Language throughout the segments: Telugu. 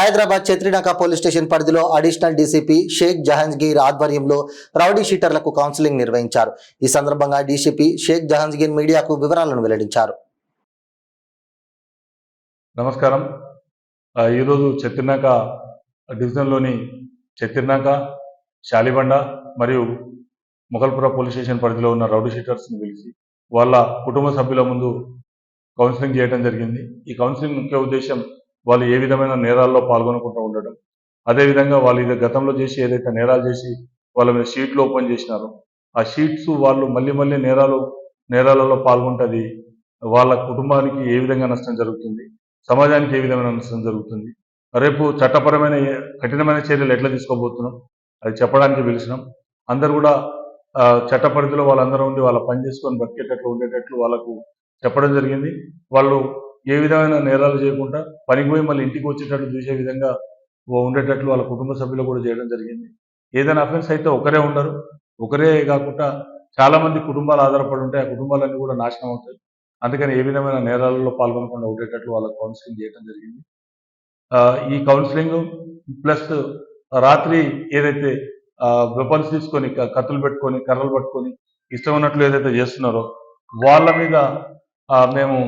హైదరాబాద్ చత్రినాక పోలీస్ స్టేషన్ పరిధిలో అడిషనల్ డీసీపీ షేక్ జహాంగీర్ ఆధ్వర్యంలో రౌడీ షీటర్లకు కౌన్సిలింగ్ నిర్వహించారు. ఈ సందర్భంగా డీసీపీ షేక్ జహాంగీర్ మీడియాకు వివరాలను వెల్లడించారు. నమస్కారం. ఈరోజు చత్రినాక డివిజన్లోని చత్రినాక, శాలిబండ మరియు మొగల్పుర పోలీస్ స్టేషన్ పరిధిలో ఉన్న రౌడీ షీటర్స్ని పిలిచి వాళ్ళ కుటుంబ సభ్యుల ముందు కౌన్సిలింగ్ చేయడం జరిగింది. ఈ కౌన్సిలింగ్ ముఖ్య ఉద్దేశం వాళ్ళు ఏ విధమైన నేరాల్లో పాల్గొనకుండా ఉండడం, అదేవిధంగా వాళ్ళు ఇది గతంలో చేసి ఏదైతే నేరాలు చేసి వాళ్ళ మీద షీట్లు ఓపెన్ చేసినారో ఆ షీట్స్ వాళ్ళు మళ్ళీ మళ్ళీ నేరాలలో పాల్గొంటుంది వాళ్ళ కుటుంబానికి ఏ విధంగా నష్టం జరుగుతుంది, సమాజానికి ఏ విధమైన నష్టం జరుగుతుంది, రేపు చట్టపరమైన కఠినమైన చర్యలు ఎట్లా తీసుకోబోతున్నాం అది చెప్పడానికి పిలిచినాం. అందరు కూడా చట్ట పరిధిలో వాళ్ళందరూ ఉండి వాళ్ళ పని చేసుకొని బతికేటట్లు ఉండేటట్లు వాళ్ళకు చెప్పడం జరిగింది. వాళ్ళు ఏ విధమైన నేరాలు చేయకుండా పనికి పోయి మళ్ళీ ఇంటికి వచ్చేటట్లు చూసే విధంగా ఉండేటట్లు వాళ్ళ కుటుంబ సభ్యులు కూడా చేయడం జరిగింది. ఏదైనా అఫెన్స్ అయితే ఒకరే ఉండరు, ఒకరే కాకుండా చాలా మంది కుటుంబాలు ఆధారపడి ఉంటాయి, ఆ కుటుంబాలన్నీ కూడా నాశనం అవుతాయి. అందుకని ఏ విధమైన నేరాలలో పాల్గొనకుండా ఉండేటట్లు వాళ్ళకి కౌన్సిలింగ్ చేయడం జరిగింది. ఈ కౌన్సిలింగ్ ప్లస్ రాత్రి ఏదైతే వెపన్స్ తీసుకొని కత్తులు పెట్టుకొని కర్రలు పట్టుకొని ఇష్టం ఉన్నట్లు ఏదైతే చేస్తున్నారో వాళ్ళ మీద మేము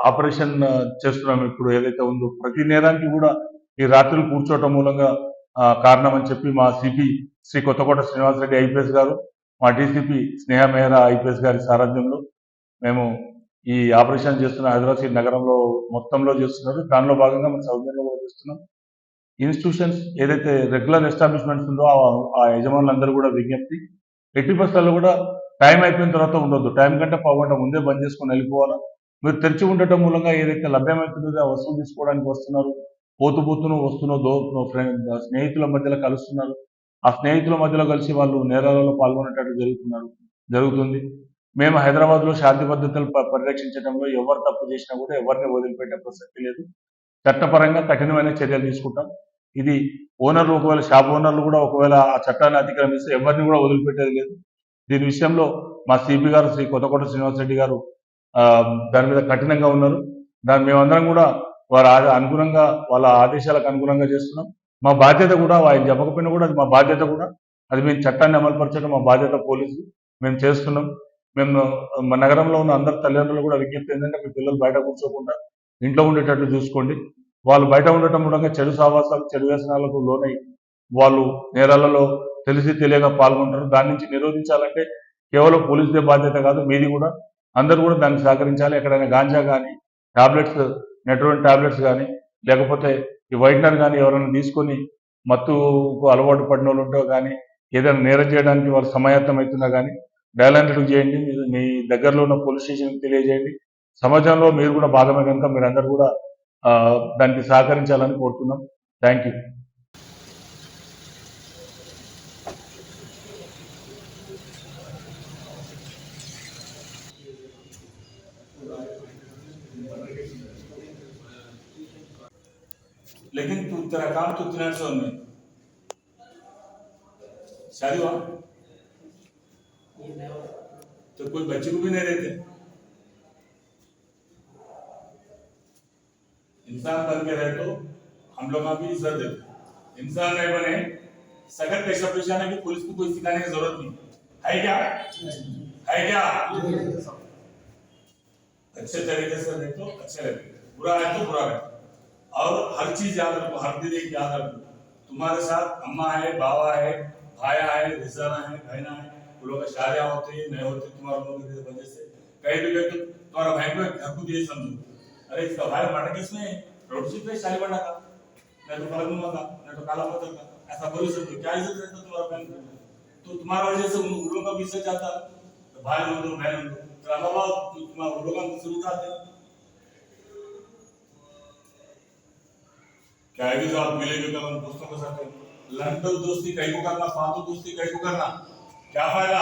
ఆపరేషన్ చేస్తున్నాం. ఇప్పుడు ఏదైతే ఉందో ప్రతి నేరానికి కూడా ఈ రాత్రులు కూర్చోవటం మూలంగా కారణం అని చెప్పి మా సిపి శ్రీ కొత్తకోట శ్రీనివాసరెడ్డి ఐపీఎస్ గారు, మా డీసీపీ స్నేహ మెహరా ఐపీఎస్ గారి సారథ్యంలో మేము ఈ ఆపరేషన్ చేస్తున్న హైదరాబాద్ నగరంలో మొత్తంలో చేస్తున్నారు. దానిలో భాగంగా మన సౌజన్యంలో కూడా చేస్తున్నాం. ఇన్స్టిట్యూషన్స్ ఏదైతే రెగ్యులర్ ఎస్టాబ్లిష్మెంట్స్ ఉందో ఆ యజమానులందరూ కూడా విజ్ఞప్తి, ఎట్టి బస్సులలో కూడా టైం అయిపోయిన తర్వాత ఉండొద్దు, టైం కంటే పావుగంట ముందే బంద్ చేసుకొని వెళ్ళిపోవాలా. మీరు తెరిచి ఉండటం మూలంగా ఏదైతే లభ్యమవుతుందో ఆ వస్తువులు తీసుకోవడానికి వస్తున్నారు, వస్తున్నో స్నేహితుల మధ్యలో కలుస్తున్నారు, ఆ స్నేహితుల మధ్యలో కలిసి వాళ్ళు నేరాలలో పాల్గొనేటట్టు జరుగుతుంది. మేము హైదరాబాద్లో శాంతి భద్రతలు పరిరక్షించడంలో ఎవరు తప్పు చేసినా కూడా ఎవరిని వదిలిపెట్టే ప్రసక్తి లేదు. చట్టపరంగా కఠినమైన చర్యలు తీసుకుంటాం. ఇది ఓనర్లు ఒకవేళ షాప్ ఓనర్లు కూడా ఒకవేళ ఆ చట్టాన్ని అతిక్రమిస్తే ఎవరిని కూడా వదిలిపెట్టేది లేదు. దీని విషయంలో మా సిపి గారు శ్రీ కొత్తకోట శ్రీనివాసరెడ్డి గారు దాని మీద కఠినంగా ఉన్నారు. దాన్ని మేమందరం కూడా వారి అనుగుణంగా వాళ్ళ ఆదేశాలకు అనుగుణంగా చేస్తున్నాం. మా బాధ్యత కూడా ఆయన చెప్పకపోయినా కూడా అది మా బాధ్యత కూడా, అది మేము చట్టాన్ని అమలుపరచడం మా బాధ్యత. పోలీసు మేము చేస్తున్నాం. మేము మా నగరంలో ఉన్న అందరి తల్లిదండ్రులు కూడా విజ్ఞప్తి ఏంటంటే మీ పిల్లలు బయట కూర్చోకుండా ఇంట్లో ఉండేటట్లు చూసుకోండి. వాళ్ళు బయట ఉండటం మూలంగా చెడు సావాసాలు చెడు వ్యసనాలకు లోనై వాళ్ళు నేరాలలో తెలిసి తెలియక పాల్గొంటారు. దాని నుంచి నిరోధించాలంటే కేవలం పోలీసుదే బాధ్యత కాదు, మీది కూడా. అందరూ కూడా దానికి సహకరించాలి. ఎక్కడైనా గాంజా కానీ టాబ్లెట్స్, నెట్రోన్ టాబ్లెట్స్ కానీ లేకపోతే ఈ వైట్నర్ కానీ ఎవరైనా తీసుకొని మత్తుకు అలవాటు పడిన వాళ్ళు ఉంటో కానీ ఏదైనా నేరం చేయడానికి వాళ్ళు సమాయత్తం అవుతున్నా కానీ డయల్ 100 చేయండి, మీ దగ్గరలో ఉన్న పోలీస్ స్టేషన్కి తెలియజేయండి. సమాజంలో మీరు కూడా భాగమే కనుక మీరందరూ కూడా దానికి సహకరించాలని కోరుతున్నాం. Thank you. लेकिन तू तेरा काम तो 300 में शादी हुआ तो कोई बच्चे को भी नहीं देते। इंसान बन के रहे तो हम लोग भी इज्जत देते। इंसान नहीं बने सगत पेशा पेशाना की पुलिस को कोई सिखाने की जरूरत नहीं है। क्या है क्या अच्छे तरीके से रहे तो अच्छे लगेगा, बुरा है तो बुरा है। और हर चीज याद रखो, हर दिन एक याद रखो, तुम्हारे साथ अम्मा है, बाबा है, भाया है, रिश्तेदार है, बहना है, वो लोग शादियां होती है नहीं होती तुम्हारे लोगों की वजह से। कहीं भी गए तो तुम्हारा भाई को घर को दिए समझो, अरे इसका भाई माटा किसने रोड सीट पे शादी बना का, नहीं तो फलनुमा का, नहीं तो काला पत्थर का, ऐसा बोल सकते। क्या इज्जत रहता तुम्हारा बहन को? तो तुम्हारा वजह से उन लोगों का भी इज्जत जाता, तो भाई लोग बहन लोग तो अलावा तुम्हारा लोगों का शुरू उठाते। क्या है कि जो आप मिले भी करो दोस्तों के साथ लंडन दोस्ती कहीं को करना, फालतू दोस्ती कहीं को करना, क्या फायदा?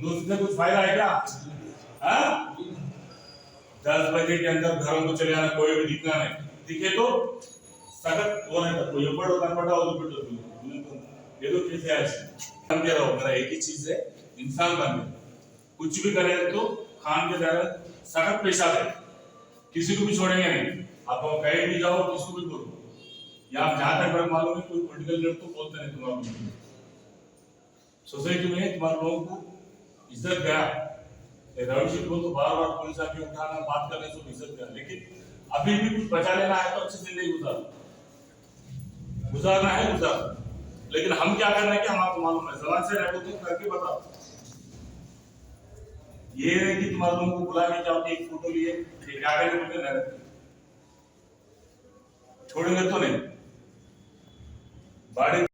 दोस्ती से कुछ फायदा है क्या? 10 बजे के अंदर घरों को चले आना, कोई भी दिखना नहीं, दिखे तो सख्त वो नहीं था, कोई पढ़ो कर पढ़ा वो पिटो ये तो कैसे ऐसे बन के रहो। मेरा एक ही चीज है, इंसान बन गए कुछ भी करे तो खान के तरह सख्त पेशा दे, किसी को भी छोड़ेंगे नहीं। आप कहीं भी जाओ किसको भी बोलो, यहाँ जहाँ तक मेरे मालूम है कोई पॉलिटिकल लीडर तो बोलते नहीं तुम्हारा सोसाइटी में तुम्हारे लोगों को इज्जत गया। रवि को तो बार बार पुलिस आके उठाना बात करने से इज्जत गया, लेकिन अभी भी कुछ बचा लेना है तो अच्छे से नहीं गुजारना है गुजार। लेकिन हम क्या करना है कि हम आपको मालूम है जबान से रहो तो करके बताओ। ये नहीं कि तुम्हारे लोगों को बुला के जाओ एक फोटो लिए क्या करें बोलते नहीं छोड़ेंगे तो नहीं बाड़ी